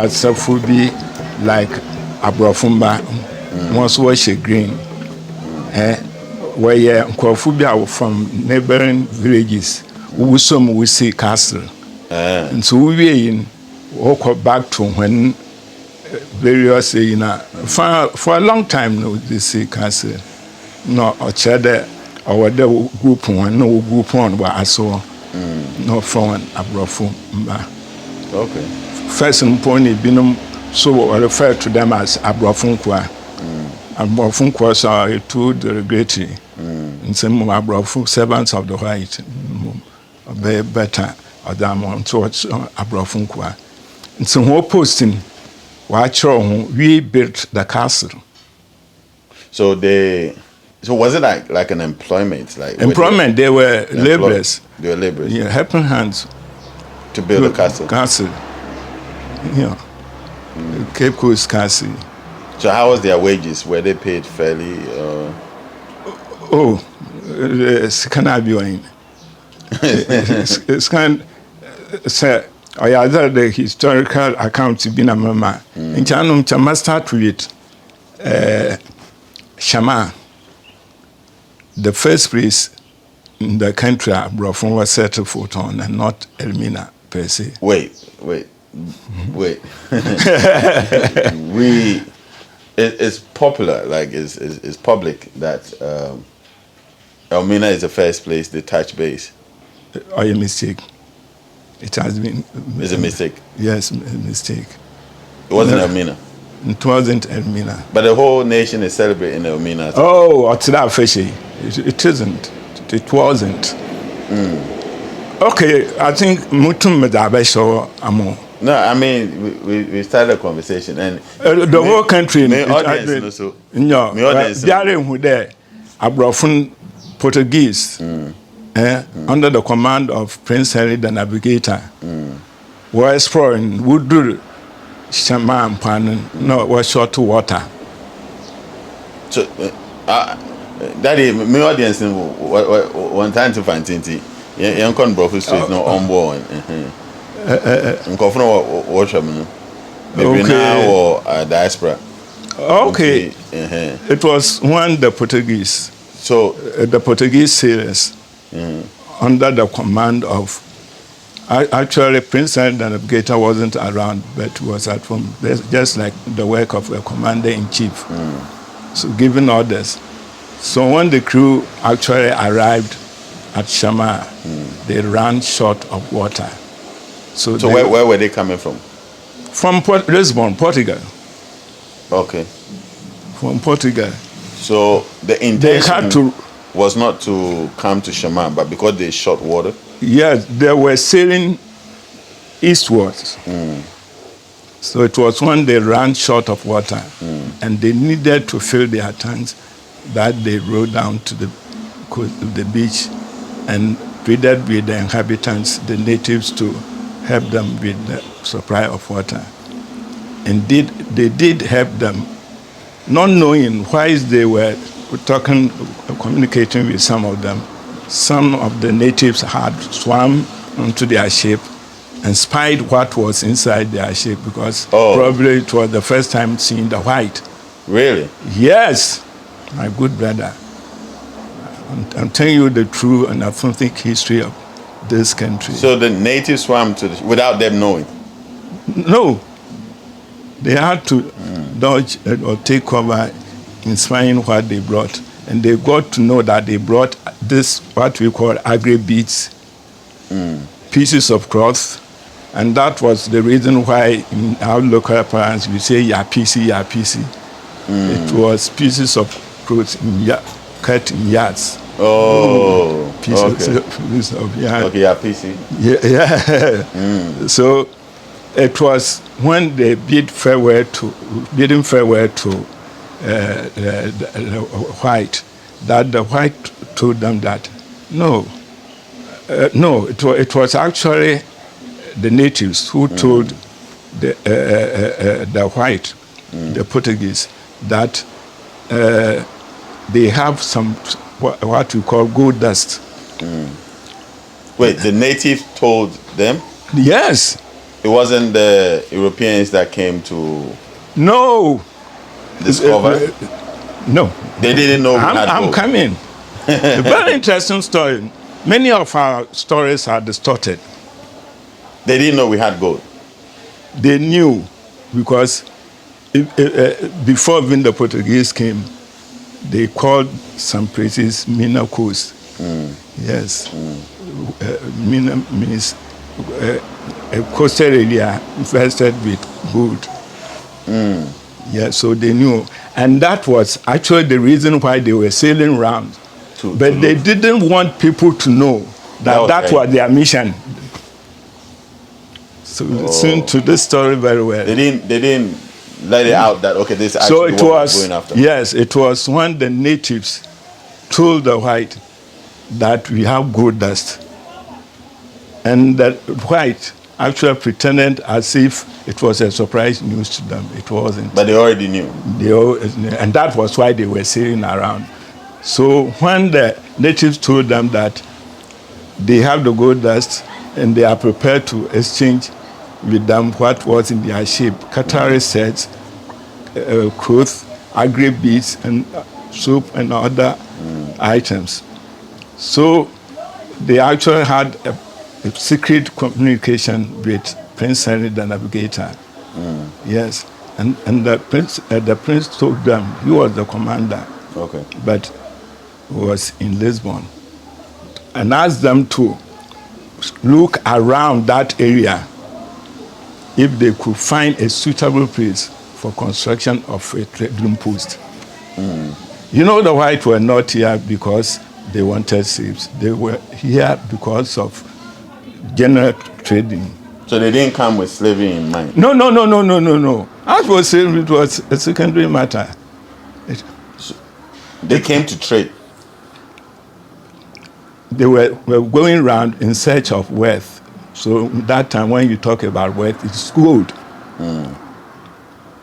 Safubi like Abrofumba, once was a green. Where Kofubi from neighboring villages, who some we see castle. And so we in walk back to when various for a long time no they see castle. No or cheddar or the group one, no group one where I saw no from Abrofumba. Okay. First and point binum so I refer to them as Abrofunkwa. Abrofunkwa are two derogatory. In some Abrofunk servants of the white, very better or than towards Abrofunkwa. And so who posting watch we built the castle. So was it like an employment? Like employment, they were laborers. They were laborers. Yeah, helping hands to build a castle. Yeah. Cape Coast Castle. So how was their wages? Were they paid fairly? It's kind of doing. It's kind of say I other the historical account been a mama. In Chanum Chama start with Shama. The first place in the country Brofon was settled foot on and not Elmina per se. Wait. It's popular, like it's public that Elmina is the first place they touch base. Or a mistake. It has been. It's a mistake. Yes, a mistake. It wasn't Elmina. It wasn't Elmina. But the whole nation is celebrating Elmina. Oh, what's that fishy? It isn't. It wasn't. Okay, I think Mutum Medabesho Amo. No, I mean we started a conversation and the whole country. My audience also. No, Diary who there, Abrofun Portuguese, under the command of Prince Henry the Navigator, were exploring would do Shama and Pan, no, was short to water. So, Daddy, my audience one time to find Tinti. Young con Brofus Street, no on board. Maybe now or diaspora. Okay. It was one the Portuguese. So the Portuguese sailors under the command of actually Prince and the Navigator wasn't around, but was at home, just like the work of a commander in chief. So giving orders. So when the crew actually arrived at Shama, they ran short of water. So where were they coming from? From Lisbon, Portugal. Okay. From Portugal. So the intention was not to come to Shama, but because they shot water? Yes, they were sailing eastwards. So it was when they ran short of water and they needed to fill their tanks that they rowed down to the beach and pleaded with the inhabitants, the natives, to help them with the supply of water. Indeed, they did help them, not knowing why they were communicating with some of them. Some of the natives had swam onto their ship and spied what was inside their ship because probably it was the first time seeing the white. Really? Yes, my good brother. I'm telling you the true and authentic history of this country. So the natives swam without them knowing? No. They had to dodge or take cover in spying what they brought. And they got to know that they brought this, what we call agri beads, pieces of cloth. And that was the reason why in our local parents we say yapisi, yapisi. It was pieces of cloth cut in yards. Pieces of yards. Okay, yapisi. Yeah. So it was when they bidding farewell to the white, that the white told them that no, it was actually the natives who told the white, the Portuguese, that they have some what we call gold dust. Wait, the natives told them? Yes. It wasn't the Europeans that came to No. discover. No. They didn't know we had I'm gold. coming. A very interesting story. Many of our stories are distorted. They didn't know we had gold. They knew because before even the Portuguese came, they called some places Mina Coast. Yes. Mina means a coastal area infested with gold. Yeah, so they knew. And that was actually the reason why they were sailing around. But they didn't want people to know that was their mission. So listen to this story very well. They didn't let it out that okay, this is So actually it what was we're going after. yes, it was when the natives told the white that we have gold dust, and the white actually pretended as if it was a surprise news to them. It wasn't. But they already knew. And that was why they were sailing around. So when the natives told them that they have the gold dust and they are prepared to exchange with them what was in their ship, cutlery sets, clothes, agri-beads, and soap and other items. So they actually had a secret communication with Prince Henry the Navigator. Yes, and the prince told them he was the commander. Okay. But was in Lisbon, and asked them to look around that area if they could find a suitable place for construction of a trading post. You know, the white were not here because they wanted slaves. They were here because of general trading. So they didn't come with slavery in mind. No. As for slavery, it was a secondary matter. They came to trade. They were going around in search of wealth. So that time when you talk about wealth, it's gold. And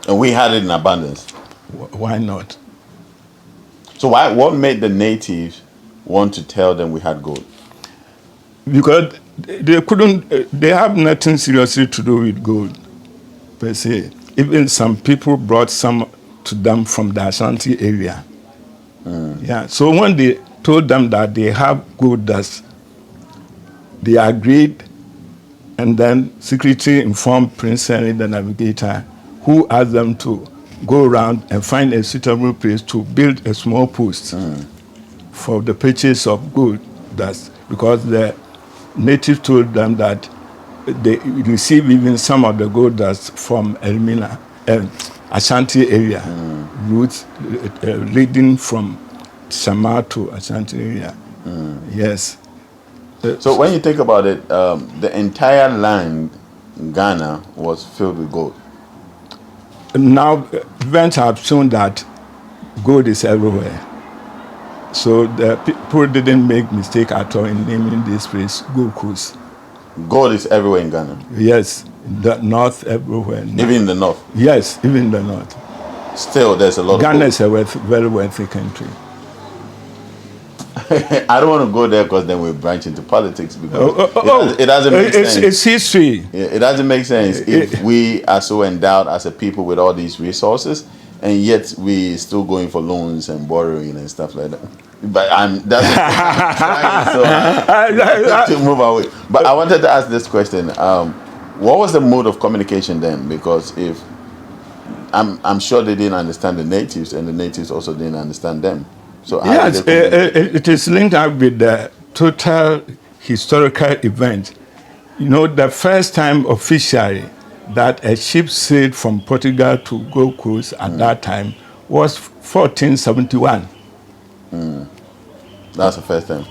we had it in abundance. Why not? So what made the natives want to tell them we had gold? Because they couldn't, they have nothing seriously to do with gold, per se. Even some people brought some to them from the Ashanti area. Yeah. So when they told them that they have gold dust, they agreed, and then secretly informed Prince Henry the Navigator, who asked them to go around and find a suitable place to build a small post for the purchase of gold dust, because the natives told them that they receive even some of the gold dust from Elmina, Ashanti area, routes leading from Sama to Ashanti area. Yes. So when you think about it, the entire land in Ghana was filled with gold. Now, events have shown that gold is everywhere. So the people didn't make mistake at all in naming this place Gold Coast. Gold is everywhere in Ghana. Yes, the north, everywhere. Even in the north. Yes, even in the north. Still, there's a lot Ghana of is a very wealthy country. I don't want to go there because then we branch into politics because it doesn't make sense. It's history. It doesn't make sense if we are so endowed as a people with all these resources, and yet we still going for loans and borrowing and stuff like that. But that's trying to move away. But I wanted to ask this question: what was the mode of communication then? Because if I'm sure they didn't understand the natives, and the natives also didn't understand them. So yes, it is linked up with the total historical event. You know, the first time officially that a ship sailed from Portugal to Gold Coast at that time was 1471. That's the first time.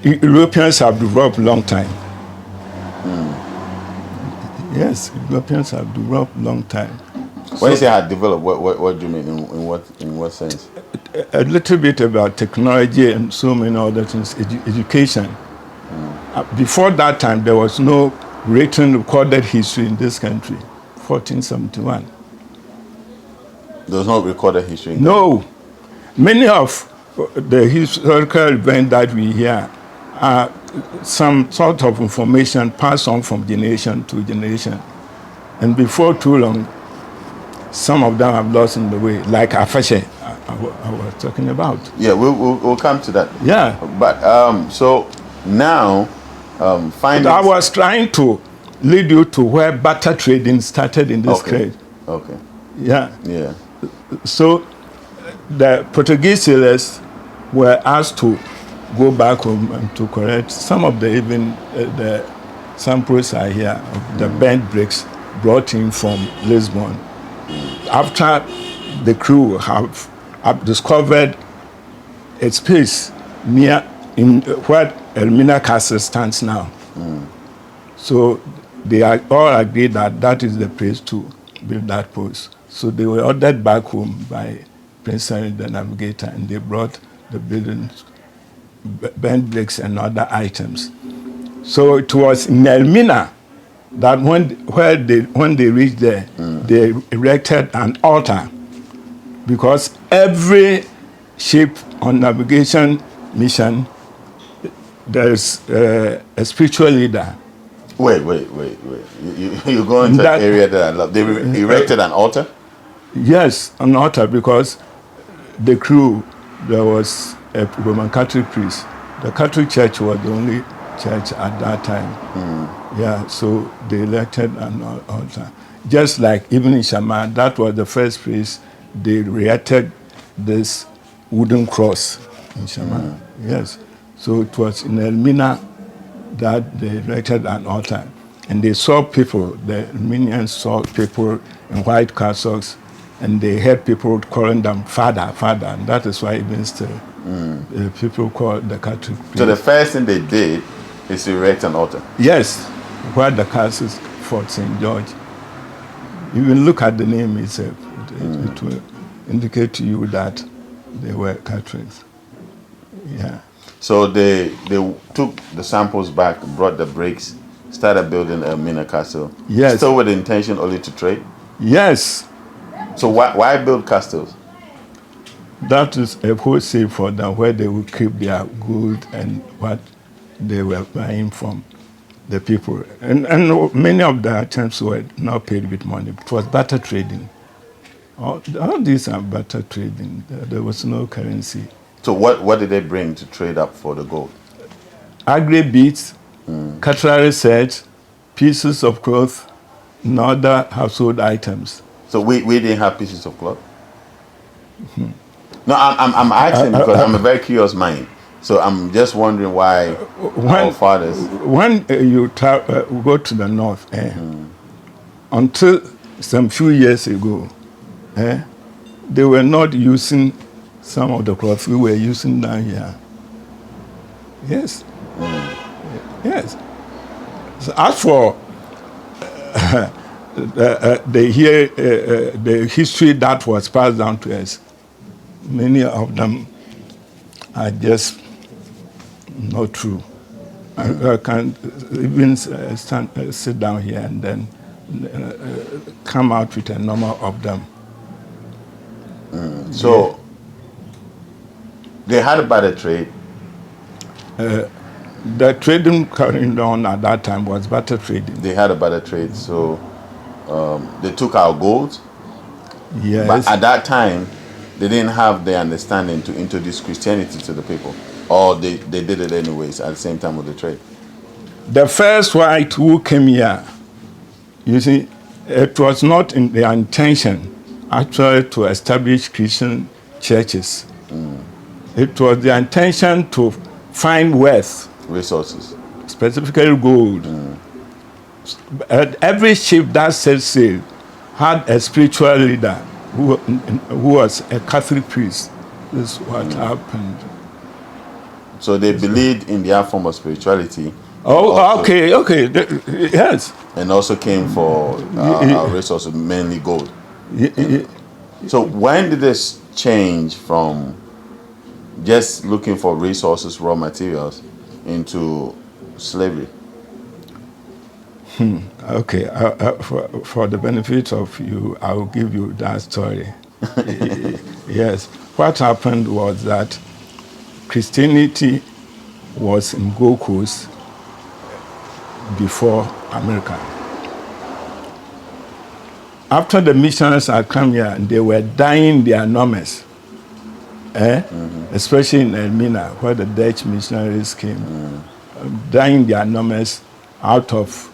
Europeans have developed long time. Yes, Europeans have developed long time. When you say had developed, what do you mean? In what sense? A little bit about technology and so many other things, education. Before that time, there was no written recorded history in this country. 1471. There was no recorded history. No. Many of the historical events that we hear are some sort of information passed on from generation to generation. And before too long, some of them have lost in the way, like Afashe, I was talking about. Yeah, we'll come to that. Yeah. But so now, finding. I was trying to lead you to where barter trading started in this trade. Okay. Yeah. Yeah. So the Portuguese sailors were asked to go back home and to correct some of the the samples are here of the bent bricks brought in from Lisbon. After the crew have discovered a space near in where Elmina Castle stands now. So they all agreed that that is the place to build that post. So they were ordered back home by Prince Henry the Navigator, and they brought the buildings, bent bricks and other items. So it was in Elmina that when they reached there, they erected an altar, because every ship on navigation mission, there's a spiritual leader. Wait. You go into that area that I love. They erected an altar? Yes, an altar, because the crew, there was a Roman Catholic priest. The Catholic Church was the only church at that time. Yeah, so they elected an altar. Just like even in Shama, that was the first place they erected this wooden cross in Shama. Yes. So it was in Elmina that they erected an altar. And they saw people, the Armenians saw people in white cassocks, and they heard people calling them Father, Father, and that is why even still people call the Catholic priest. So the first thing they did is to erect an altar? Yes, where the castle is Fort St. George. You will look at the name itself. It will indicate to you that they were Catholics. Yeah. So they took the samples back, brought the bricks, started building Elmina Castle. Yes. Still with the intention only to trade? Yes. So why build castles? That is a wholesale for them, where they would keep their gold and what they were buying from the people. And many of the attempts were not paid with money. It was barter trading. All these are barter trading. There was no currency. So what did they bring to trade up for the gold? Agri beads, cutlery sets, pieces of cloth, and other household items. So we didn't have pieces of cloth? No, I'm asking because I'm a very curious mind. So I'm just wondering why our fathers... When you go to the north, until some few years ago, they were not using some of the cloth we were using down here. Yes. Yes. So as for the history that was passed down to us, many of them are just not true. I can even sit down here and then come out with a number of them. So they had a barter trade. The trading carried on at that time was barter trading. They had a barter trade, so they took our gold. Yes. But at that time, they didn't have the understanding to introduce Christianity to the people. Or they did it anyways at the same time with the trade. The first white who came here, you see, it was not in their intention actually to establish Christian churches. It was their intention to find wealth. Resources. Specifically gold. Every ship that set sail had a spiritual leader who was a Catholic priest. This is what happened. So they believed in their form of spirituality. Oh, also, okay. Yes. And also came for our resources, mainly gold. So when did this change from just looking for resources, raw materials, into slavery? Okay, for the benefit of you, I will give you that story. Yes, what happened was that Christianity was in Gold Coast before America. After the missionaries had come here, they were dying their numbers, especially in Elmina, where the Dutch missionaries came, dying their numbers out of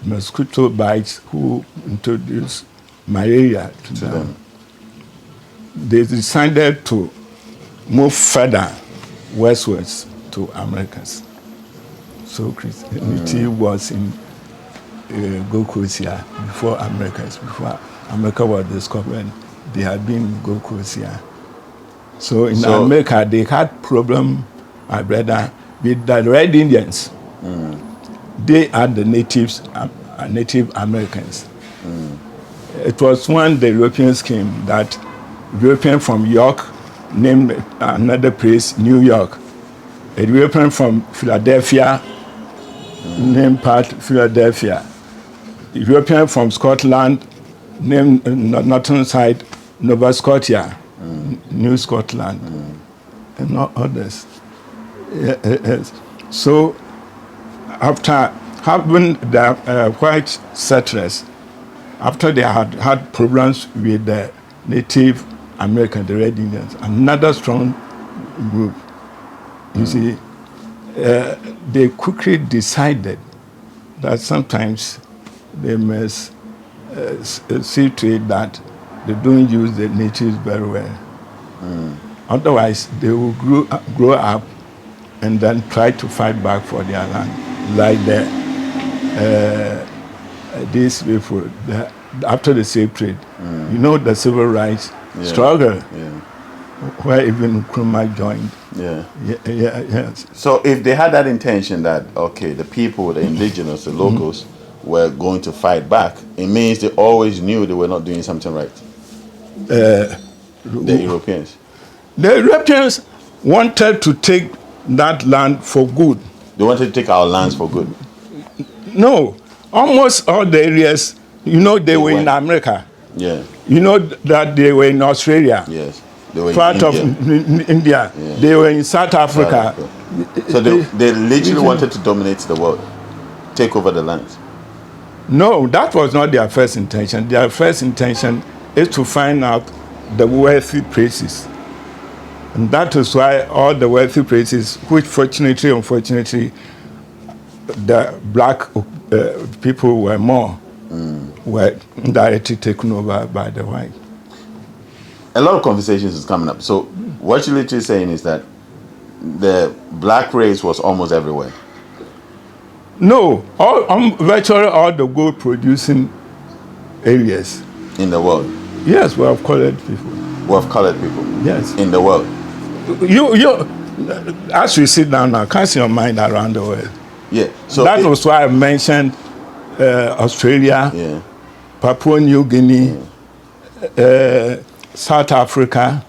mosquito bites who introduced malaria to them. They decided to move further westwards to Americas. So Christianity was in Gold Coast here before Americas. Before America was discovered, they had been in Gold Coast here. So in America, they had problem, my brother, with the Red Indians. They are the natives, Native Americans. It was when the Europeans came that European from York named another place New York. A European from Philadelphia named part Philadelphia. A European from Scotland named northern side Nova Scotia, New Scotland, and not others. Yes. So after having the white settlers, after they had problems with the Native American, the Red Indians, another strong group, you see, they quickly decided that sometimes they must see to it that they don't use the natives very well. Otherwise, they will grow up and then try to fight back for their land, like these people after the slave trade. You know, the civil rights struggle, where even Nkrumah joined. Yes. So if they had that intention that, okay, the people, the indigenous, the locals, were going to fight back, it means they always knew they were not doing something right. The Europeans. The Europeans wanted to take that land for good. They wanted to take our lands for good. No, almost all the areas, you know, they were in America. Yeah. You know that they were in Australia. Yes. They were part in of India. Yeah. They were in South Africa. So they literally wanted to dominate the world, take over the lands. No, that was not their first intention. Their first intention is to find out the wealthy places. And that is why all the wealthy places, which fortunately, unfortunately, the black people were more, were directly taken over by the white. A lot of conversations is coming up. So what you're literally saying is that the black race was almost everywhere. No, virtually all the gold producing areas in the world. Yes, we have colored people. We have colored people. Yes, in the world. You, as we sit down now, cast your mind around the world. Yeah. So that was why I mentioned Australia, Papua New Guinea, South Africa,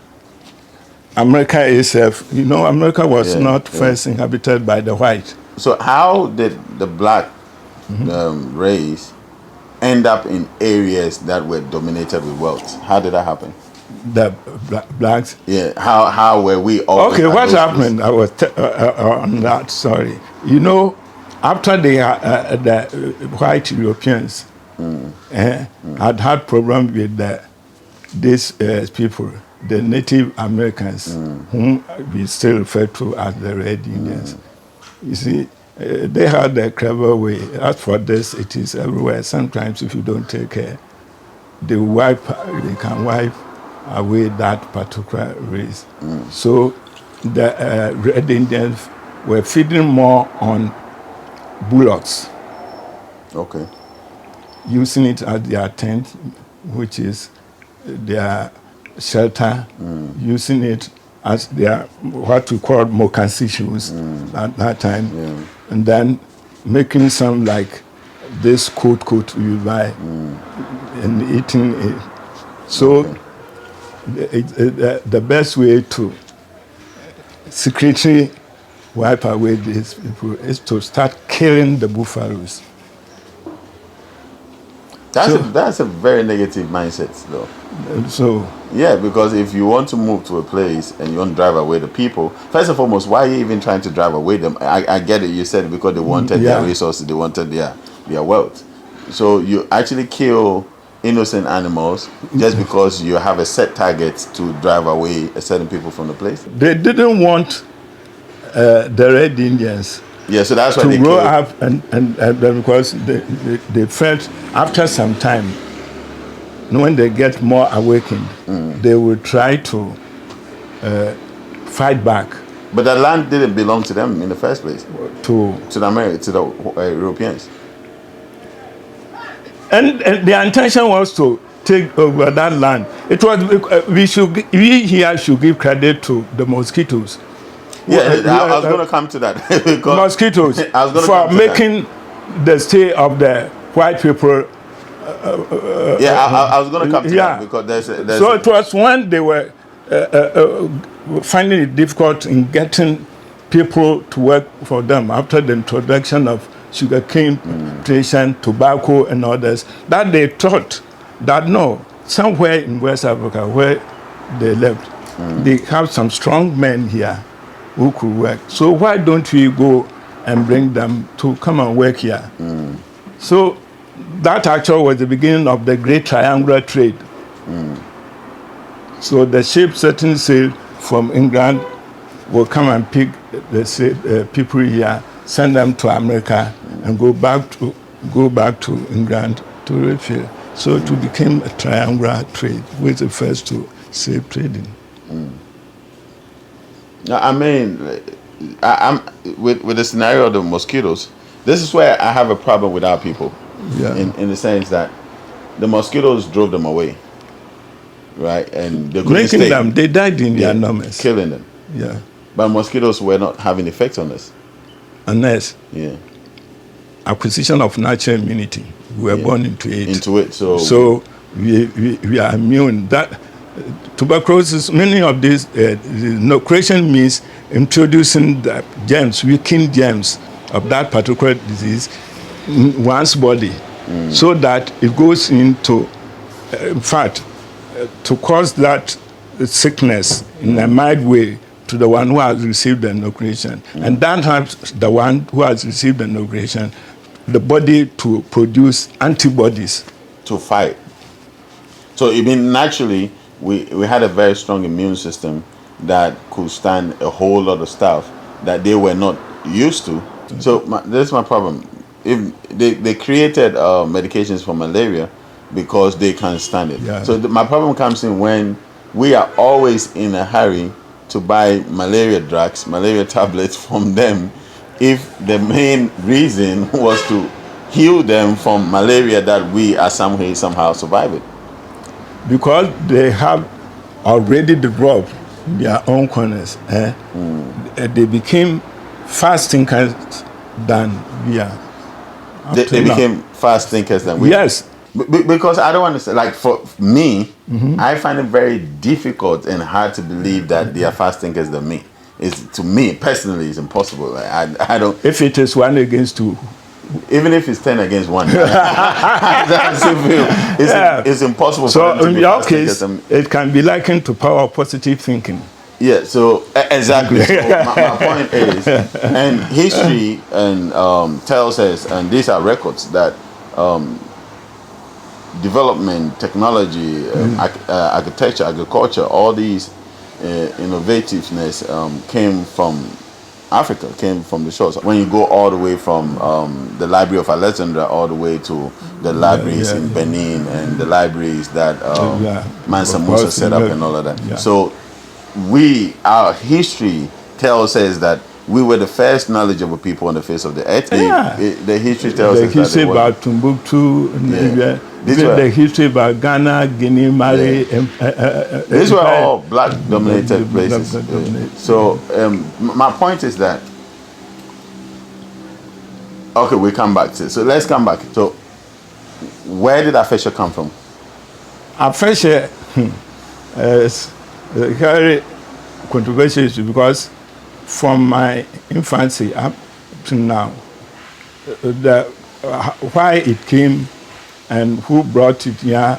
America itself. You know, America was not first inhabited by the white. So how did the black race end up in areas that were dominated with wealth? How did that happen? The blacks? Yeah. How were we all? Okay, what happened? I was on that. Sorry. You know, after the white Europeans had problems with these people, the Native Americans, whom we still refer to as the Red Indians. You see, they had a clever way. As for this, it is everywhere. Sometimes if you don't take care, they can wipe away that particular race. So the Red Indians were feeding more on bullocks. Okay. Using it as their tent, which is their shelter, using it as their what we call moccasin shoes at that time, and then making some like this coat you buy and eating it. So the best way to secretly wipe away these people is to start killing the buffaloes. That's a very negative mindset, though. So Yeah, because if you want to move to a place and you want to drive away the people, first and foremost, why are you even trying to drive away them? I get it. You said because they wanted their resources, they wanted their wealth. So you actually kill innocent animals just because you have a set target to drive away a certain people from the place. they didn't want the Red Indians Yeah, so that's why to they grow killed. up, and because they felt after some time, when they get more awakened, they will try to fight back But the land didn't belong to them in the first place, to. to the Americans, to the Europeans. And their intention was to take over that land. It was we here should give credit to the mosquitoes. Yeah, I was going to come to that. Because Mosquitoes I was gonna for come to that. making the stay of the white people. I was going to come to that because there's So it was when they were finding it difficult in getting people to work for them after the introduction of sugarcane plantation, tobacco, and others, that they thought that no, somewhere in West Africa where they lived, they have some strong men here who could work. So why don't we go and bring them to come and work here? So that actually was the beginning of the great triangular trade. So the ship setting sail from England will come and pick the people here, send them to America, and go back to England to refill. So it became a triangular trade, which the first to slave trading. I mean, I'm with the scenario of the mosquitoes. This is where I have a problem with our people, in the sense that the mosquitoes drove them away, right? And they couldn't Making stay. them, they died in their numbers. Killing them. Yeah, But mosquitoes were not having effect on us. unless Yeah. acquisition of natural immunity, we were born into it. So we are immune. That tuberculosis, many of these inoculation means introducing the germs, weakened germs of that particular disease in one's body, so that it goes into, in fact, to cause that sickness in a mild way to the one who has received the inoculation. And that helps the one who has received the inoculation, the body to produce antibodies. To fight. So even naturally, we had a very strong immune system that could stand a whole lot of stuff that they were not used to. So this is my problem. If they created medications for malaria because they can't stand it. Yeah. So my problem comes in when we are always in a hurry to buy malaria drugs, malaria tablets from them, if the main reason was to heal them from malaria that we are somehow surviving. Because they have already developed their own corners. They became fast thinkers than we are. They became fast thinkers than we are. Yes. Because I don't understand. Like for me, I find it very difficult and hard to believe that they are fast thinkers than me. To me personally, it's impossible. Like, I don't. If it is 1 against 2. Even if it's 10 against 1, it's impossible. So for them to in be your fast case, thinkers. it can be likened to power of positive thinking. Yeah, so exactly. So my point is, and history and tells us, and these are records that development, technology, architecture, agriculture, all these innovativeness came from Africa, came from the shores. When you go all the way from the Library of Alexandria all the way to the libraries in Benin and the libraries that Mansa Musa set up and all of that. Yeah. So our history tells us that we were the first knowledgeable people on the face of the earth. The history tells us the history that about Timbuktu, the history about Ghana, Guinea, Mali. These were all black-dominated places. So my point is that, okay, we come back to it. So let's come back. So where did Afesha come from? Afesha is very controversial because from my infancy up to now, why it came and who brought it here.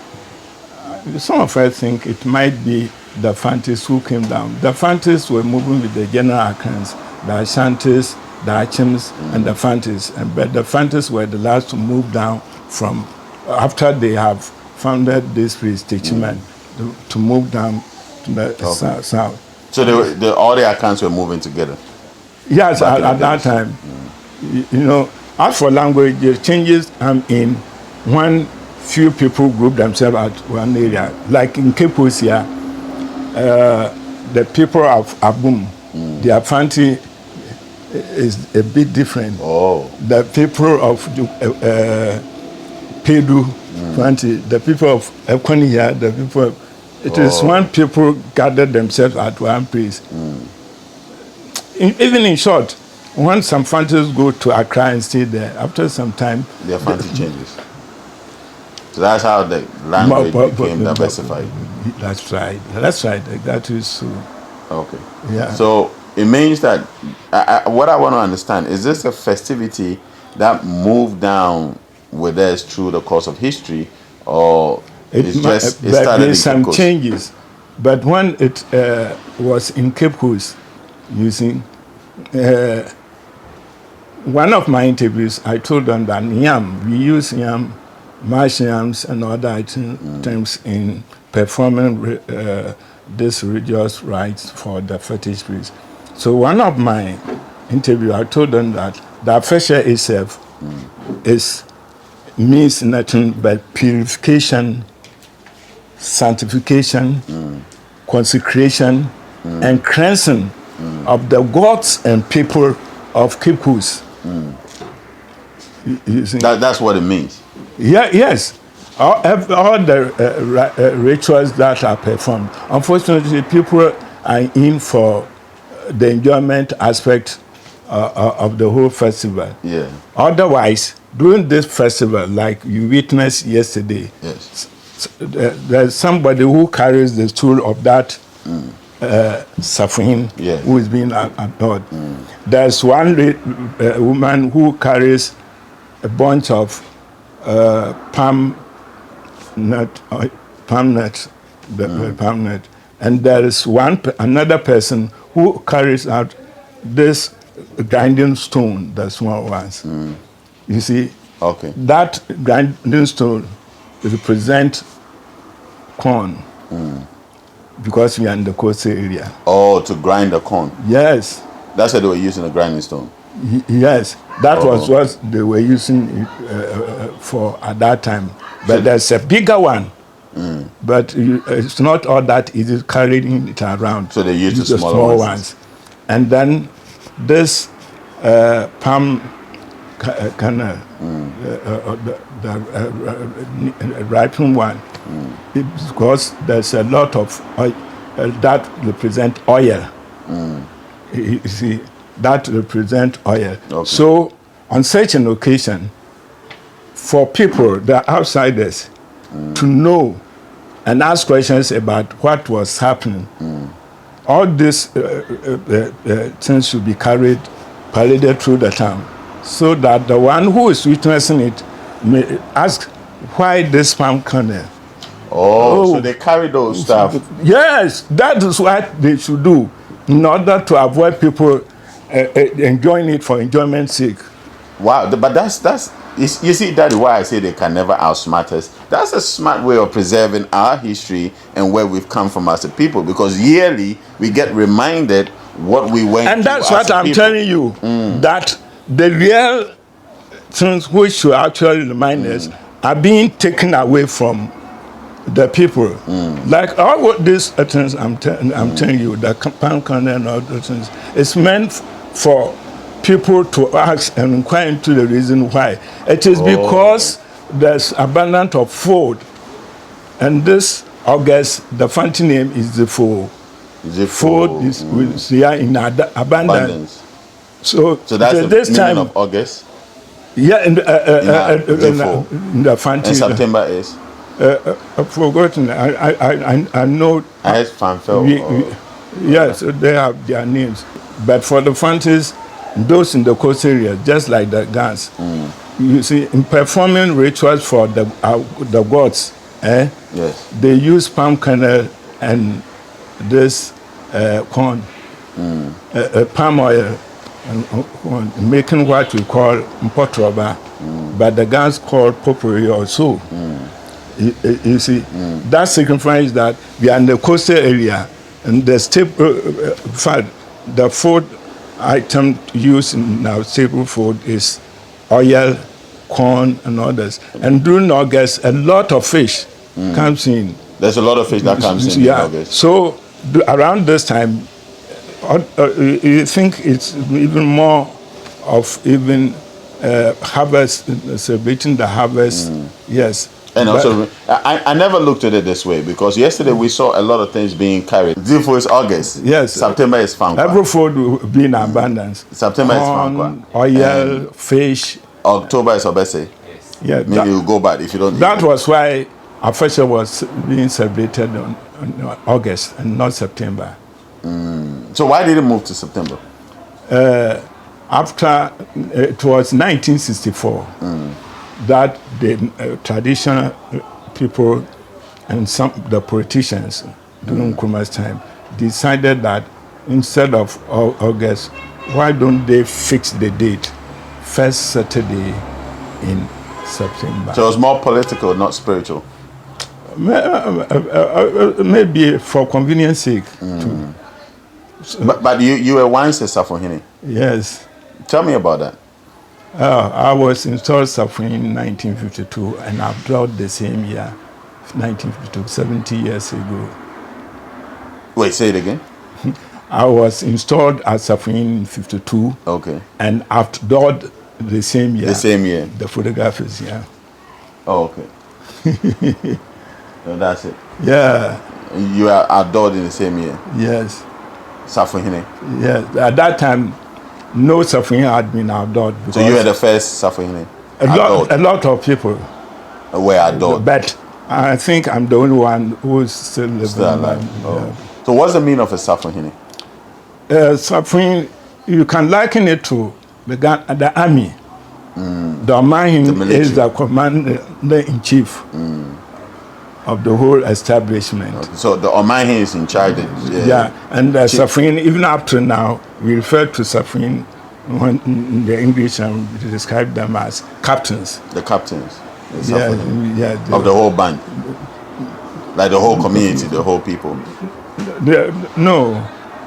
Some of us think it might be the Fantis who came down. The Fantis were moving with the general Akans, the Ashantis, the Achims, and the Fantis. But the Fantis were the last to move down from, after they have founded this Reestablish, to move down to the south. So all the Akans were moving together? Yes, at that time. You know, as for language, the changes come in when few people group themselves at one area. Like in Cape Coast here, the people of Abum, the Afanti is a bit different. Oh. The people of Pedu, Fanti, the people of Ekoni here, the people of, it is when people gather themselves at one place. Even in short, when some Fantis go to Accra and stay there, after some time, their Fanti changes. So that's how the language became diversified. That's right. That's right. That is so. Okay. Yeah. So it means that what I want to understand is this a festivity that moved down with us through the course of history, or it started in some Cape Coast? Changes, but when it was in Cape Coast, using one of my interviews, I told them that yam, we use yam, marsh yams and other items in performing this religious rites for the fetish priests. So one of my interview, I told them that the fascia itself means nothing but purification, sanctification, consecration, and cleansing of the gods and people of Cape Coast. That's what it means. Yeah, yes. All the rituals that are performed. Unfortunately, people are in for the enjoyment aspect of the whole festival. Yeah. Otherwise, during this festival, like you witnessed yesterday, yes, there's somebody who carries the stool of that suffering who is being adored. There's one woman who carries a bunch of palm nut, and there is another person who carries out this grinding stone, the small ones. You see, that grinding stone represents corn, because we are in the coastal area. Oh, to grind the corn. Yes. That's what they were using, a grinding stone. Yes, that was what they were using for at that time. But there's a bigger one. But it's not all that easy carrying it around. So they use the small ones. And then this palm kernel, the ripened one, because there's a lot of oil, that represent oil. You see, that represent oil. So on such an occasion, for people, the outsiders, to know and ask questions about what was happening, all these things should be paraded through the town, so that the one who is witnessing it may ask, why this palm kernel? So they carry those stuff. Yes, that is what they should do in order to avoid people enjoying it for enjoyment's sake. Wow, but that's you see, that's why I say they can never outsmart us. That's a smart way of preserving our history and where we've come from as a people, because yearly we get reminded what we went through. And that's what I'm telling you, that the real things which should actually remind us are being taken away from the people. Like all what these things I'm telling you, the palm kernel and all those things, it's meant for people to ask and inquire into the reason why. It is because there's abundance of food, and this August, the fancy name is the food. The food is in abundance. So that's the this meaning time of August. Yeah, in the fancy. And September is. I've forgotten. I know. I had Fanfel. Yes, they have their names. But for the fancies, those in the coast area, just like the guns, you see, in performing rituals for the gods, Yes. they use palm kernel and this corn, palm oil, and making what we call mpotroba, but the guys call potpourri also. You see, that signifies that we are in the coastal area, and the staple, in fact, the food item used in our staple food is oil, corn, and others. And during August, a lot of fish comes in. There's a lot of fish that comes in August. So around this time, you think it's even more of even harvest, celebrating the harvest. Yes. And also, I never looked at it this way, because yesterday we saw a lot of things being carried. Zifo is August. Yes. September is Fankwa. Every food will be in abundance. September corn, is Fankwa. Oil, fish. October is Obese. Yes. Yeah, Maybe you go bad if you don't. That was why our festival was being celebrated on August and not September. So why did it move to September? After it was 1964 that the traditional people and the politicians during Nkrumah's time decided that instead of August, why don't they fix the date, first Saturday in September? So it was more political, not spiritual. Maybe for convenience sake. Too. But you were once a Safohene. Yes. Tell me about that. I was installed Safohene in 1952, and I've dwelt the same year, 1952, 70 years ago. Wait, say it again. I was installed as Safohene in 52. Okay. And I've dwelt the same year. The same year. The photographers, yeah. Oh, okay. So that's it. Yeah. You are adored in the same year. Yes. Safohene. Yes. At that time, no Safohene had been adored. So you were the first Safohene? A lot of people were adored. But I think I'm the only one who's still living. Still alive. Oh. So what's the meaning of a Safohene? Safohene, you can liken it to the army. The Omahin is the commander-in-chief of the whole establishment. Okay. So the Omahin is in charge. Yeah, and Safohene, even up to now, we refer to Safohene in the English and we describe them as captains. The captains. Of the whole band. Like the whole community, the whole people. No.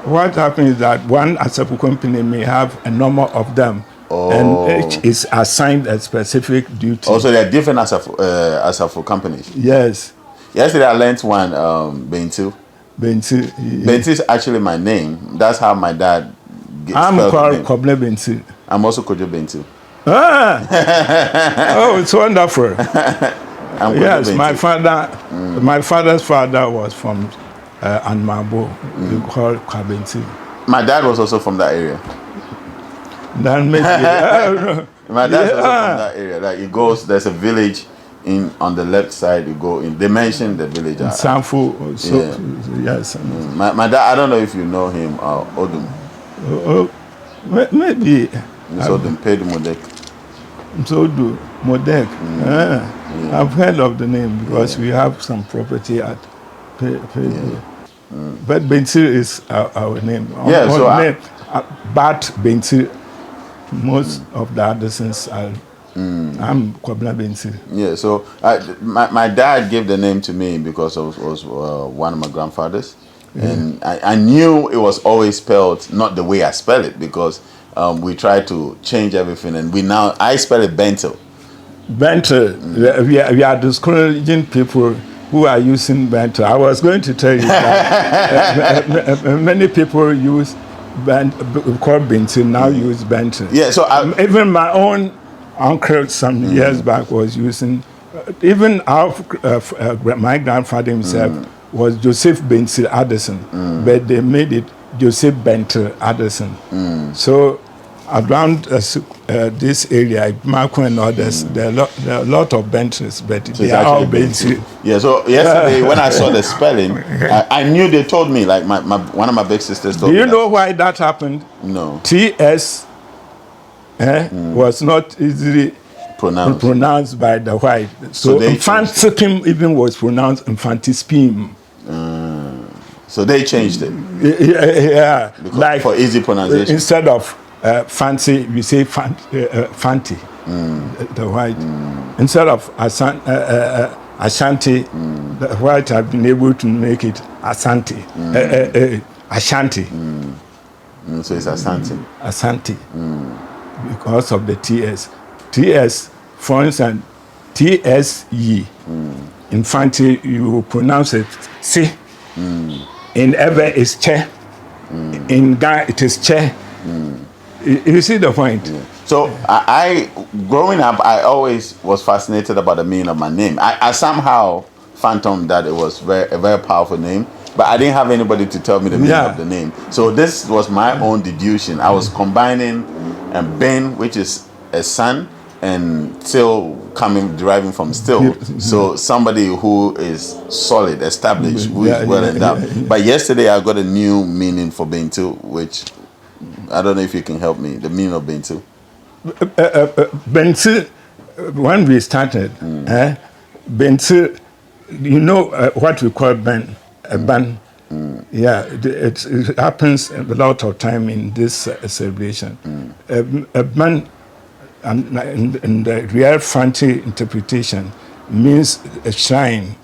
What happens is that one Asafu company may have a number of them. And each is assigned a specific duty. Also, there are different Asafu companies. Yes. Yesterday I learned one, Benstir. Benstir. Benstir is actually my name. That's how my dad I'm called Koble Benstir. I'm also Kojo Benstir. Ah! Oh, it's wonderful. Yes, my father's father was from Anmabo. We call Kabenti. My dad was also from that area. That makes My dad's also from that area. Like it goes, there's a village on the left side. You go in. They mentioned the village. Sanfu. Yes. My dad. I don't know if you know him. Odum. Maybe. So Odum Pedro Modek. So do Modek. I've heard of the name because we have some property at Pedro. But Benstir is our name. But Benstir. Most of the Addisons are. I'm Kwabla Benstir. Yeah, so my dad gave the name to me because it was one of my grandfathers. And I knew it was always spelled not the way I spell it, because we tried to change everything, and I spell it Bento. Bento. We are discouraging people who are using Bento. I was going to tell you that many people use called Benstir now use Bento. Yeah, so even my own uncle some years back was using. Even my grandfather himself was Joseph Benstir Addison, but they made it Joseph Bento Addison. So around this area, Marco and others, there are a lot of Bentors, but so they are all Benstir. Yeah, so yesterday when I saw the spelling, I knew they told me, like one of my big sisters told me. Do you know why that happened? No. TS was not easily pronounced by the white. So infanticim even was pronounced infantispim. So they changed it. Yeah, like for easy pronunciation. Instead of fancy, we say fanti. The white. Instead of Ashanti, the white have been able to make it Asante. Ashanti. So it's Asante. Asante. Because of the TS. TS, for instance, TSE. In Fanti, you pronounce it si. In Ebe, it's che. In Ga, it is che. You see the point? Yeah. So I growing up, I always was fascinated about the meaning of my name. I somehow phantomed that it was a very powerful name, but I didn't have anybody to tell me the meaning of the name. So this was my own deduction. I was combining Ben, which is a son, and still deriving from still. So somebody who is solid, established, who is well endowed. But yesterday I got a new meaning for Benstir, which I don't know if you can help me. The meaning of Benstir. Benstir, when we started, Benstir, you know what we call ban. Yeah, it happens a lot of time in this celebration. A ban, in the real Fanti interpretation, means a shrine.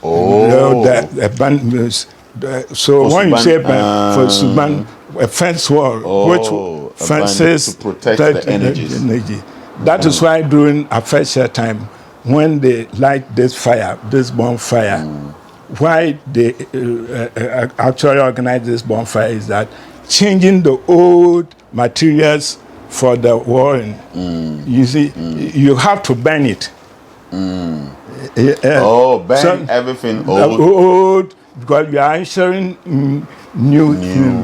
Oh. A ban means. So when you say ban, for Suban, a fence wall, which fences to protect the energies. Energy. That is why during a Afesha time, when they light this fire, this bonfire, why they actually organize this bonfire is that changing the old materials for the warring. You see, you have to burn it. Burn everything old. Because you are ensuring new.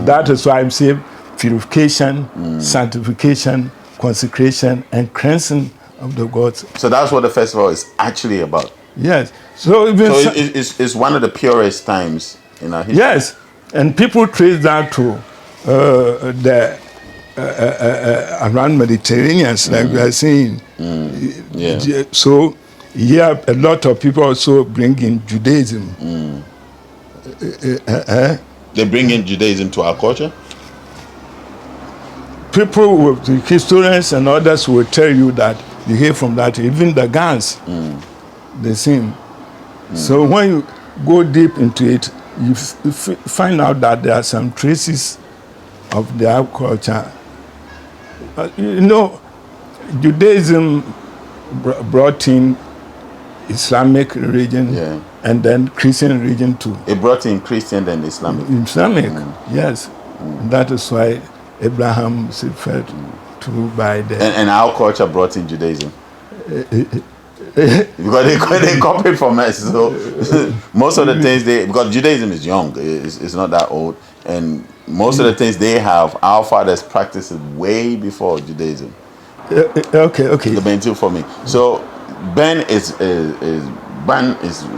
That is why I'm saying purification, sanctification, consecration, and cleansing of the gods. So that's what the festival is actually about. Yes. So it's one of the purest times in our history. Yes, and people trace that to the around Mediterraneans, like we are saying. So here, a lot of people also bring in Judaism. They bring in Judaism to our culture? People, the historians and others will tell you that you hear from that, even the Gans, the same. So when you go deep into it, you find out that there are some traces of their culture. You know, Judaism brought in Islamic religion, and then Christian religion too. It brought in Christian and Islamic. Yes. That is why Abraham is referred to by the... And our culture brought in Judaism. Because they copied from us. So most of the things because Judaism is young, it's not that old. And most of the things they have, our fathers practiced it way before Judaism. Okay. The Benstir for me. So ban is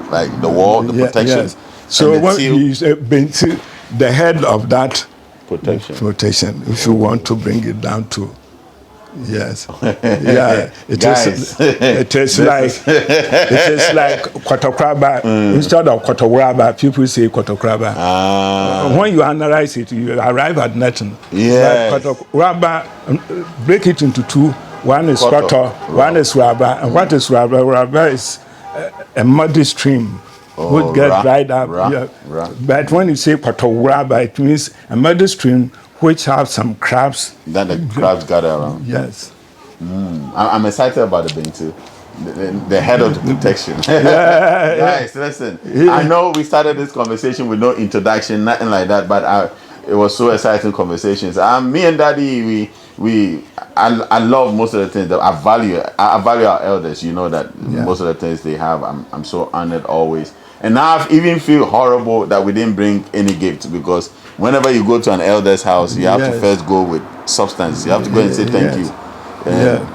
like the wall, the protection. Yes. So when you say Benstir, the head of that protection, if you want to bring it down to, it is like Kotokraba. Instead of Kotokraba, people say Kotokraba. When you analyze it, you arrive at nothing. Yes. Like Kotokraba, break it into two. One is Koto, one is Raba. And what is Raba? Raba is a muddy stream which gets dried up. But when you say Kotokraba, it means a muddy stream which have some crabs. That the crabs gather around. Yes. I'm excited about the Benstir. The head of the protection. Guys, listen. I know we started this conversation with no introduction, nothing like that, but it was so exciting conversations. Me and Daddy, I love most of the things that I value our elders. You know that most of the things they have, I'm so honored always. And now I even feel horrible that we didn't bring any gifts, because whenever you go to an elder's house, you have to first go with substance. You have to go and say thank you.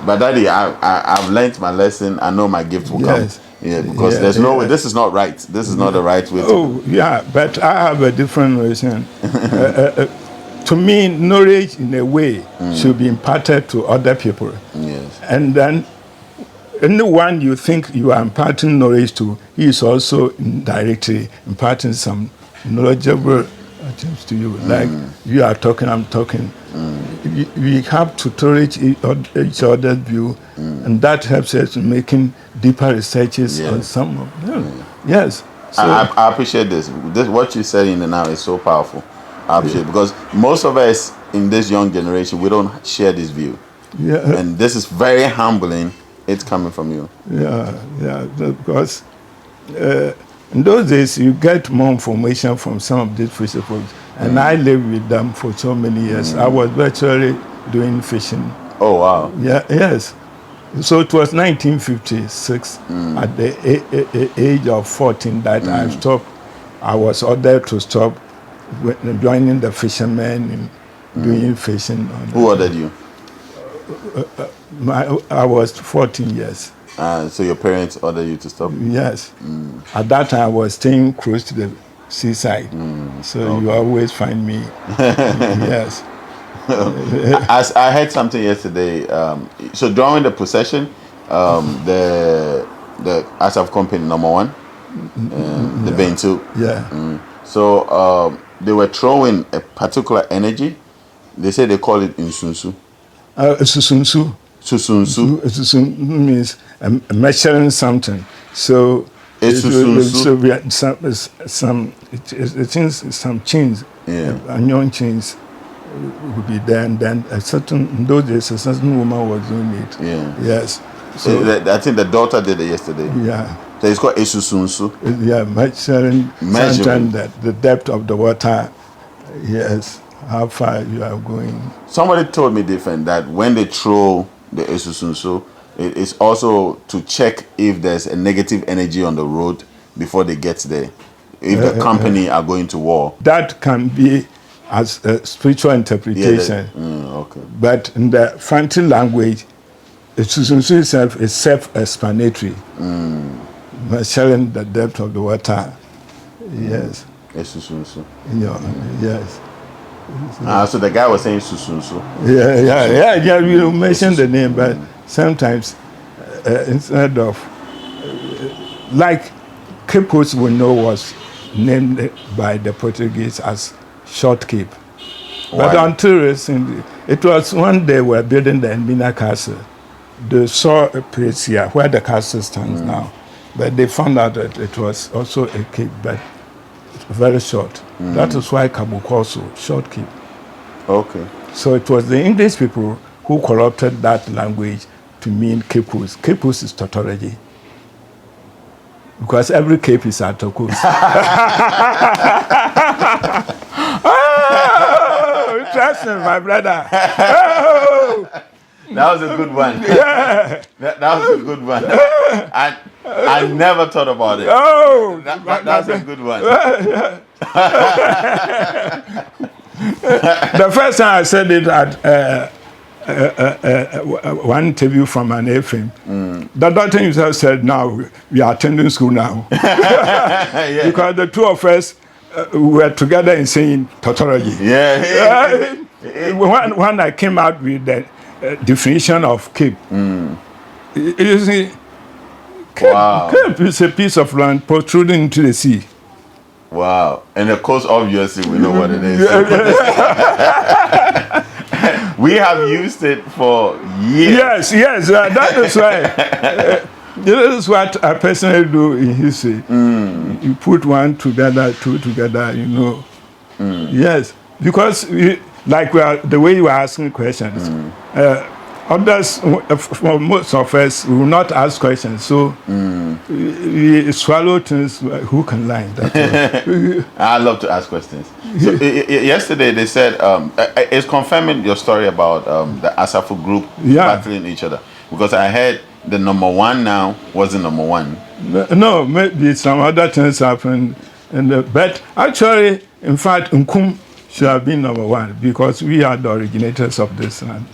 But Daddy, I've learned my lesson. I know my gift will come. Because there's no way. This is not right. This is not the right way. But I have a different reason. To me, knowledge in a way should be imparted to other people. Yes. And then anyone you think you are imparting knowledge to, he is also indirectly imparting some knowledgeable things to you. Like you are talking, I'm talking. We have to tolerate each other's view, and that helps us in making deeper researches on some of them. Yes. So, I appreciate this. What you're saying now is so powerful. I appreciate it because most of us in this young generation, we don't share this view. Yeah. And this is very humbling. It's coming from you. Yeah, because in those days you get more information from some of these principles, and I lived with them for so many years. I was virtually doing fishing. Oh wow! Yeah, yes. So it was 1956 at the age of 14 that I stopped. I was ordered to stop joining the fishermen and doing fishing. Who ordered you? I was 14 years. So your parents ordered you to stop? Yes. At that time, I was staying close to the seaside. So you always find me. Yes. As I heard something yesterday, so during the procession, the Asaf Company #1, the Benstir. Yeah. So they were throwing a particular energy. They say they call it insunsu. Susunsu. Susunsu means measuring something. So some chains, onion chains would be there, and then in those days a certain woman was doing it. Yeah. Yes. So I think the daughter did it yesterday. Yeah. So it's called Esusunsu. Yeah, measuring the depth of the water. Yes. How far you are going. Somebody told me different, that when they throw the Esusunsu, it's also to check if there's a negative energy on the road before they get there. If the company are going to war. That can be as a spiritual interpretation. Okay. But in the Fanti language, Esusunsu itself is self-explanatory. Measuring the depth of the water. Yes. Esusunsu. Yes. So the guy was saying Susunsu. Yeah. You mentioned the name, but sometimes instead of like Cape Coast, we know was named by the Portuguese as Short Cape. But until recently, it was when they were building the Elmina castle, they saw a place here where the castle stands now, but they found out that it was also a cape, but very short. That is why Kabuko also Short Cape. Okay. So it was the English people who corrupted that language to mean Cape Coast. Cape Coast is tautology. Because every cape is at a coast. Oh, interesting, my brother. Oh. That was a good one. Yeah. That was a good one. I never thought about it. Oh, that's a good one. The first time I said it at one interview from an FM, the doctor himself said, "Now we are attending school now," because the two of us were together in saying tautology. Yeah. When I came out with the definition of cape, you see, cape is a piece of land protruding into the sea. Wow. And of course, obviously, we know what it is. We have used it for years. Yes, that is why. This is what I personally do in history. You put one together, two together, you know. Yes, because the way you are asking questions, others, for most of us, we will not ask questions. So we swallow things. Who can lie? I love to ask questions. So yesterday they said it's confirming your story about the Asafu group battling each other, because I heard the #1 now wasn't #1. No, maybe some other things happened, but actually, in fact, Nkum should have been #1 because we are the originators of this land.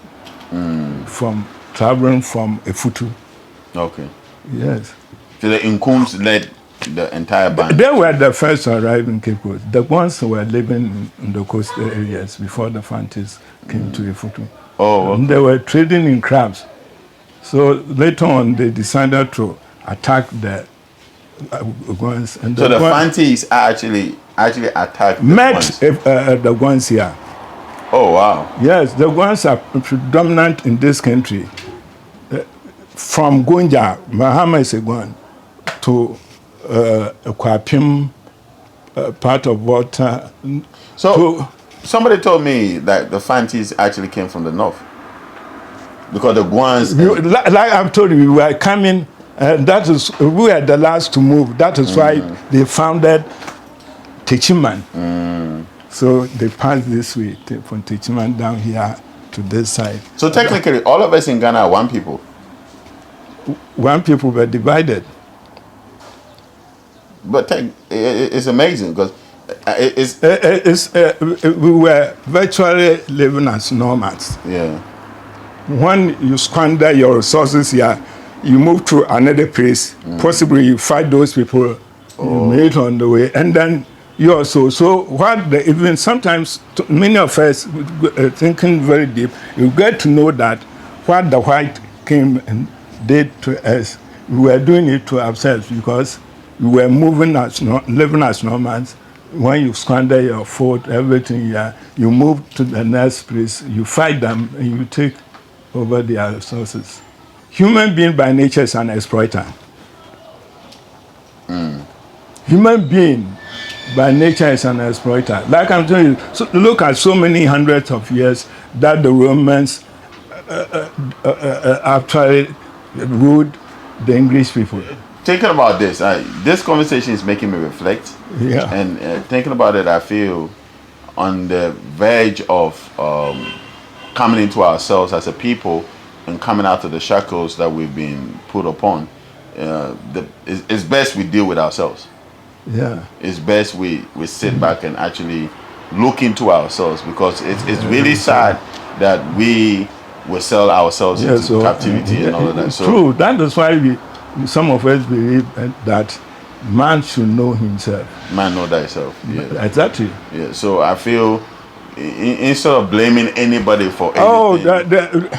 From traveling from Efutu. Okay. Yes. So the Nkums led the entire band. They were the first to arrive in Cape Coast. The ones who were living in the coastal areas before the Fantis came to Efutu. Oh, okay. And they were trading in crabs. So later on, they decided to attack the guns. And So the Fantis actually attacked the met ones. the guns here. Oh wow! Yes, the guns are predominant in this country. From Gunja, Mahama is a Guan, to Kwapim, part of water. So somebody told me that the Fantis actually came from the north because the Guans. Like I've told you, we were coming. That is, we were the last to move. That is why they founded Techiman. So they passed this way from Techiman down here to this side. So technically, all of us in Ghana are one people. One people were divided. But it's amazing because we were virtually living as nomads. Yeah. When you squander your resources here, you move to another place. Possibly you fight those people you meet on the way, and then you also. So what? Even sometimes many of us thinking very deep, you get to know that what the white came and did to us, we were doing it to ourselves because we were moving as living as nomads. When you squander your food, everything, you move to the next place, you fight them, and you take over their resources. Human being by nature is an exploiter. Human being by nature is an exploiter. Like I'm telling you, so look at so many hundreds of years that the Romans actually ruled the English people. Thinking about this, this conversation is making me reflect. Yeah. And thinking about it, I feel on the verge of coming into ourselves as a people and coming out of the shackles that we've been put upon. It's best we deal with ourselves. Yeah. It's best we sit back and actually look into ourselves because it's really sad that we will sell ourselves into captivity and all of that. So, true. That is why some of us believe that man should know himself. Man know thyself. Yeah. Exactly. Yeah. So I feel instead of blaming anybody for anything.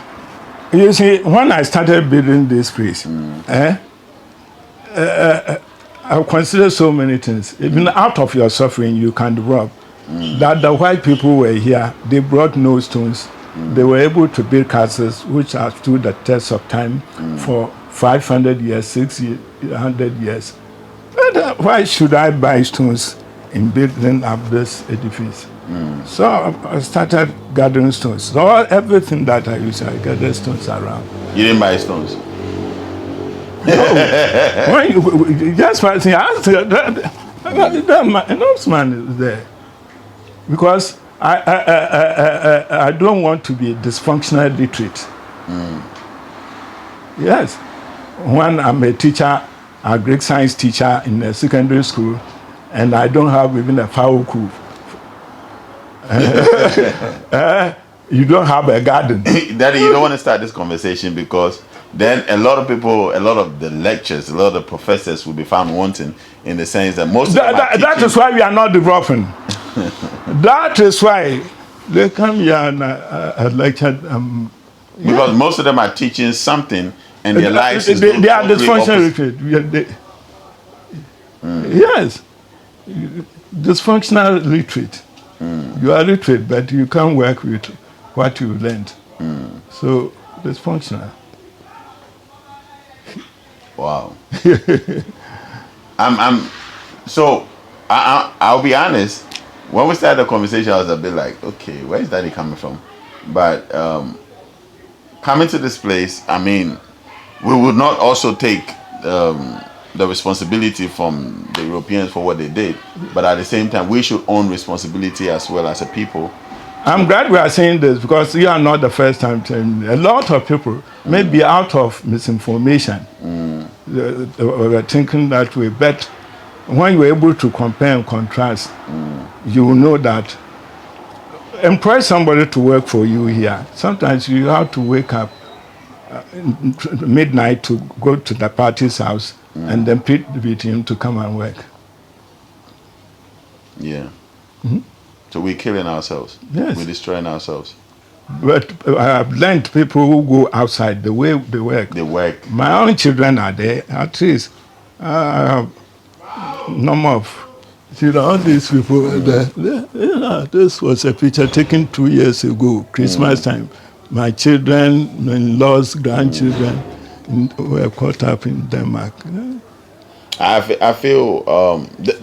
You see, when I started building this place, I consider so many things. Even out of your suffering, you can develop. That the white people were here, they brought no stones. They were able to build castles which have stood the test of time for 500 years, 600 years. And, why should I buy stones in building up this edifice? So I started gathering stones. So everything that I use, I gather stones around. You didn't buy stones? No. Just by saying, that man is there. Because I don't want to be a dysfunctional literate. Yes. When I'm a teacher, a Greek science teacher in a secondary school, and I don't have even a fowl coop. You don't have a garden. Daddy, you don't want to start this conversation because then a lot of people, a lot of the lectures, a lot of the professors will be found wanting in the sense that most of them that is why we are not developing. That is why they come here and lecture. Because most of them are teaching something and their lives is they are dysfunctional literate. Yes. Dysfunctional literate. You are literate, but you can't work with what you learned. So, dysfunctional. Wow. I'll be honest. When we started the conversation, I was a bit like, okay, where is Daddy coming from? But coming to this place, I mean, we would not also take the responsibility from the Europeans for what they did, but at the same time, we should own responsibility as well as a people. I'm glad we are saying this because you are not the first time telling me. A lot of people, maybe out of misinformation, were thinking that way. But when you're able to compare and contrast, you will know that employ somebody to work for you here. Sometimes you have to wake up midnight to go to the party's house and then plead with him to come and work. Yeah. So we're killing ourselves. Yes. We're destroying ourselves. But I have learned people who go outside the way they work. They work. My own children are there. At least I have number of, all these people. This was a picture taken 2 years ago, Christmas time. My children, in-laws, grandchildren were caught up in Denmark. I feel,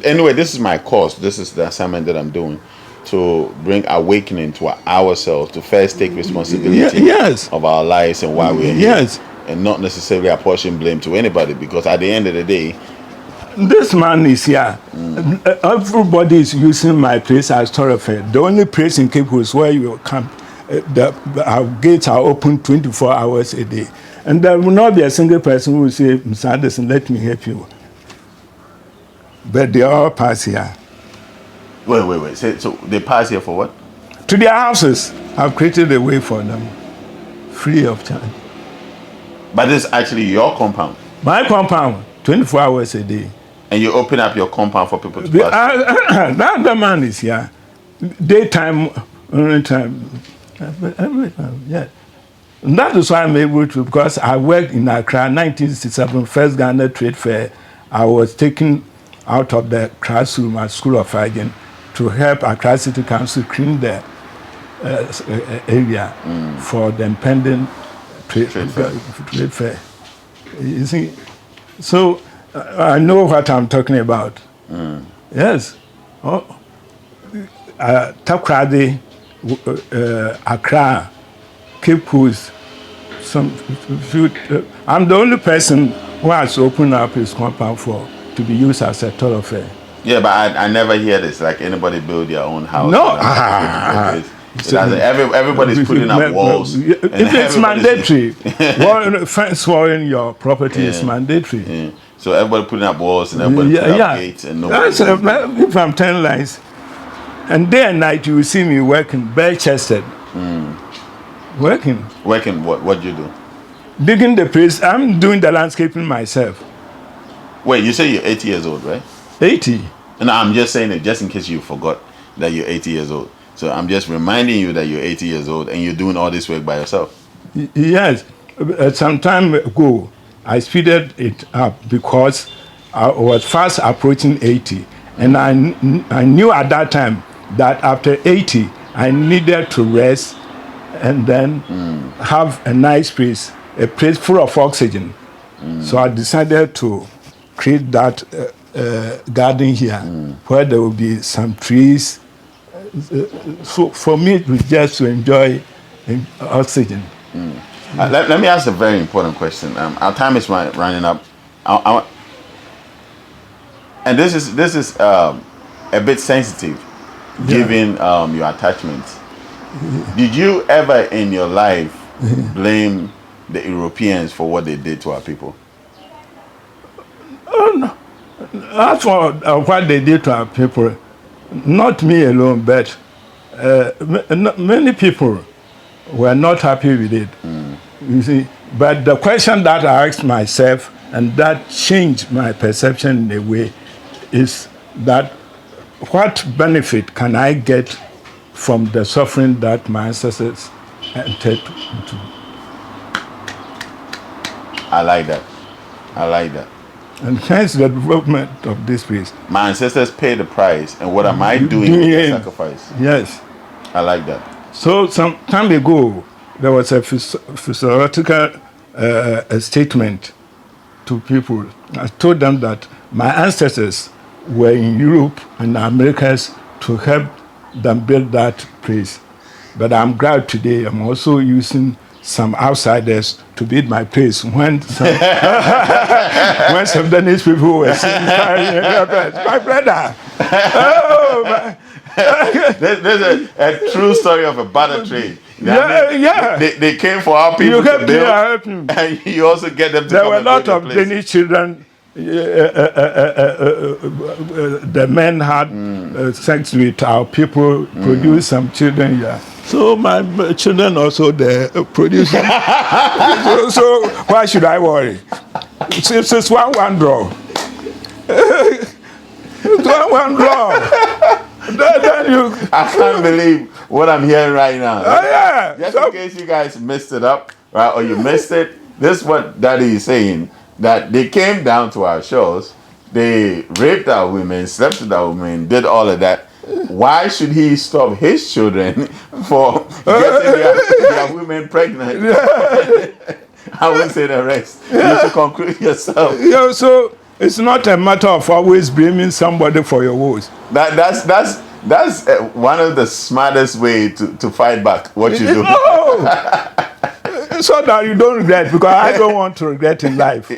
anyway, this is my course. This is the assignment that I'm doing, to bring awakening to ourselves, to first take responsibility Yes. of our lives and why we're here. Yes. And not necessarily apportion blame to anybody, because at the end of the day, this man is here. Everybody is using my place as thoroughfare. The only place in Cape Coast where you come, our gates are open 24 hours a day. And there will not be a single person who will say, Mr. Anderson, let me help you. But they all pass here. Wait. So they pass here for what? To their houses. I've created a way for them, free of charge. But this is actually your compound. My compound, 24 hours a day. And you open up your compound for people to pass? That the man is here. Daytime, every time, yeah. And that is why I'm able to, because I worked in Accra, 1967, first Ghana Trade Fair. I was taken out of the classroom at School of Hygiene to help Accra City Council clean the area for the impending trade fair. You see, so I know what I'm talking about. Yes. Takrady, Accra, Cape Coast, I'm the only person who has opened up his compound to be used as a thoroughfare. Yeah, but I never hear this, like anybody build their own house. No. Everybody's putting up walls. It's mandatory. Fence walling your property is mandatory. Yeah. So everybody putting up walls and everybody putting up gates and nobody. If I'm telling lies. And day and night you will see me working, bare-chested. Working. Working what? What do you do? Digging the place. I'm doing the landscaping myself. Wait, you say you're 80 years old, right? 80. No, I'm just saying it just in case you forgot that you're 80 years old. So I'm just reminding you that you're 80 years old and you're doing all this work by yourself. Yes. Some time ago, I speeded it up because I was fast approaching 80. And I knew at that time that after 80, I needed to rest and then have a nice place, a place full of oxygen. So I decided to create that garden here where there will be some trees. So for me, it was just to enjoy oxygen. Let me ask a very important question. Our time is running up. And this is a bit sensitive, given your attachments. Did you ever in your life blame the Europeans for what they did to our people? Oh, no. As for what they did to our people, not me alone, but many people were not happy with it. You see, but the question that I asked myself, and that changed my perception in a way, is that what benefit can I get from the suffering that my ancestors entered into? I like that. And hence the development of this place. My ancestors paid the price, and what am I doing with the sacrifice? Yes. I like that. So some time ago, there was a physiological statement to people. I told them that my ancestors were in Europe and Americas to help them build that place. But I'm glad today I'm also using some outsiders to build my place. When some, when some Danish people were saying, my brother, There's a true story of a barter trade. Yeah. They came for our people to build, and you also get them to there come were a and lot build of your place. Danish children. The men had sex with our people, produced some children here. So my children also they produce. so why should I worry? It's one draw. It's one draw. Then you, I can't believe what I'm hearing right now. Yeah. Just in case you guys messed it up, right, or you missed it, this is what Daddy is saying, that they came down to our shores, they raped our women, slept with our women, did all of that. Why should he stop his children for getting their women pregnant? I won't say the rest. You should conclude yourself. Yeah, so it's not a matter of always blaming somebody for your woes. That's one of the smartest way to fight back what you do. No! So that you don't regret, because I don't want to regret in life.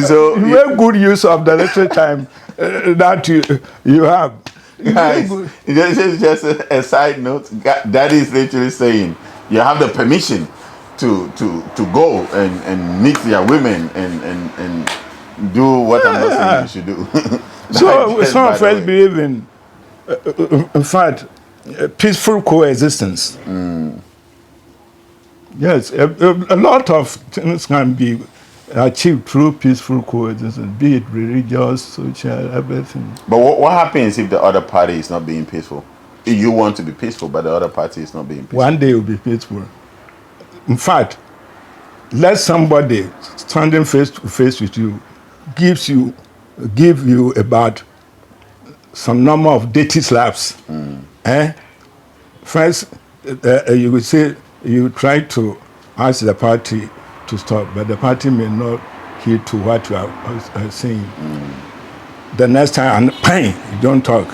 So you make good use of the little time that you have. Guys, this is just a side note. Daddy is literally saying you have the permission to go and meet your women and do what I'm not saying you should do. So some of us believe in fact, peaceful coexistence. Yes, a lot of things can be achieved through peaceful coexistence, be it religious, social, everything. But what happens if the other party is not being peaceful? You want to be peaceful, but the other party is not being peaceful. One day it will be peaceful. In fact, let somebody standing face to face with you give you about some number of dirty slaps. First, you will say you try to ask the party to stop, but the party may not heed to what you are saying. The next time, and bang, you don't talk.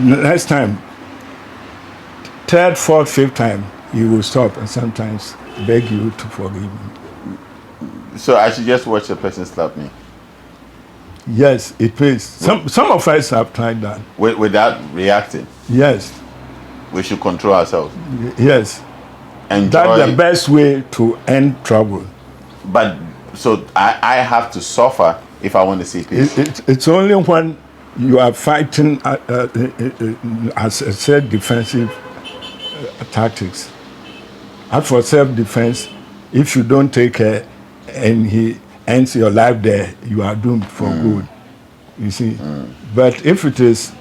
Next time, third, fourth, fifth time, you will stop and sometimes beg you to forgive me. So I should just watch the person slap me? Yes, it pays. Some of us have tried that. Without reacting? Yes. We should control ourselves? Yes. Enjoy. That's the best way to end trouble. But, so I have to suffer if I want to see peace? It's only when you are fighting as a self-defensive tactics. As for self-defense, if you don't take care and he ends your life there, you are doomed for good. You see. But if it is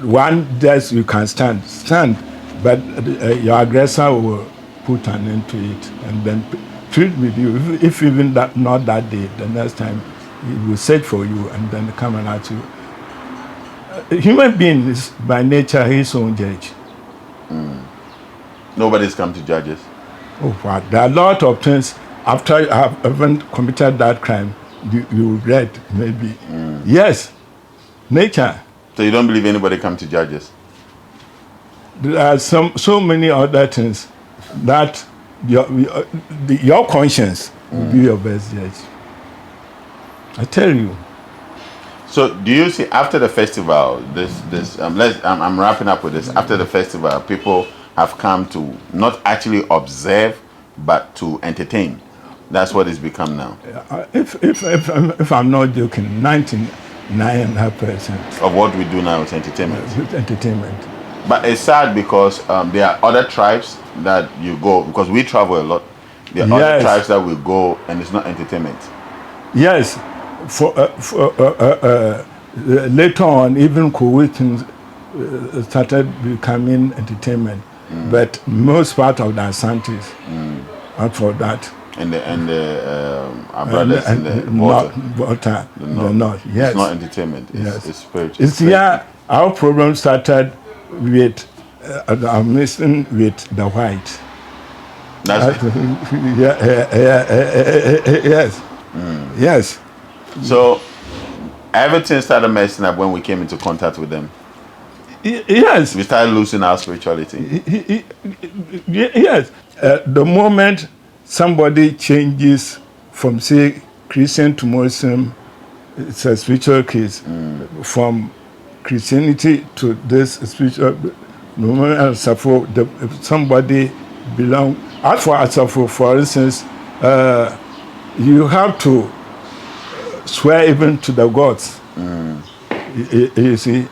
one that you can stand, but your aggressor will put an end to it and then treat with you. If even that not that day, the next time he will search for you and then come and ask you. A human being is by nature his own judge. Nobody's come to judge us. Oh, wow. There are a lot of things after you have even committed that crime, you regret, maybe. Yes, nature. So you don't believe anybody come to judge us? There are so many other things that your conscience will be your best judge. I tell you. So do you see after the festival, I'm wrapping up with this. After the festival, people have come to not actually observe, but to entertain. That's what it's become now. If I'm not joking, 99.5% of what we do now is entertainment. Entertainment. But it's sad because there are other tribes that you go, because we travel a lot. There are other tribes that we go and it's not entertainment. Yes. Later on, even Kuwait started becoming entertainment. But most part of the Asantis are for that. And our brothers in the north. The north, yes. It's not entertainment, it's spiritual. Our problem started with our mission with the white. That's yes. Yes. So everything started messing up when we came into contact with them. Yes. We started losing our spirituality. Yes. The moment somebody changes from, say, Christian to Muslim, it's a spiritual case. From Christianity to this spiritual, no moment if somebody belong. As for Asafo, for instance, you have to swear even to the gods. You see.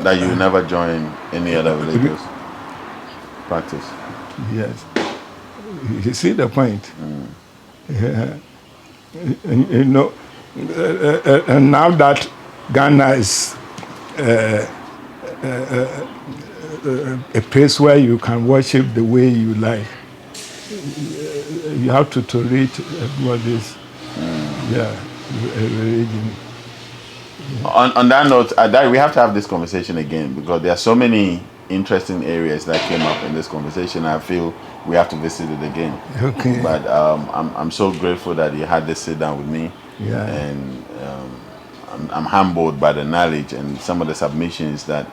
That you never join any other religious practice. Yes. You see the point? Yeah. You know, and now that Ghana is a place where you can worship the way you like. You have to tolerate what is, a religion. On that note, we have to have this conversation again because there are so many interesting areas that came up in this conversation. I feel we have to visit it again. Okay. But I'm so grateful that you had this sit down with me. Yeah. And I'm humbled by the knowledge and some of the submissions that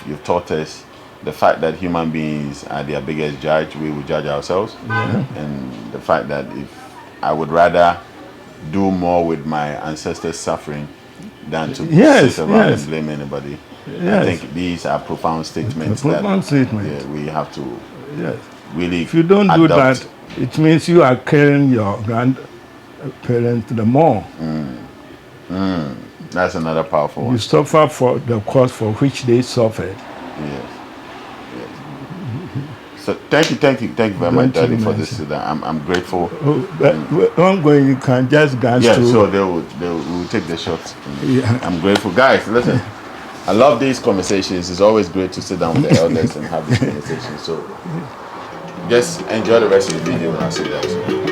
you've taught us. The fact that human beings are their biggest judge, we will judge ourselves. Yeah. And the fact that if I would rather do more with my ancestors' suffering than to sit around and blame anybody. Yes. I think these are profound statements statement. we have to really. If you don't do that, it means you are carrying your grandparents to the more. That's another powerful one. You suffer for the cause for which they suffered. Yes. So thank you very much, Daddy, for this. I'm grateful. I'm going. You can just glance through. Yeah, so they will take the shots. Yeah. I'm grateful, guys. Listen, I love these conversations. It's always great to sit down with the elders and have these conversations. So just enjoy the rest of the video, and I'll see you guys.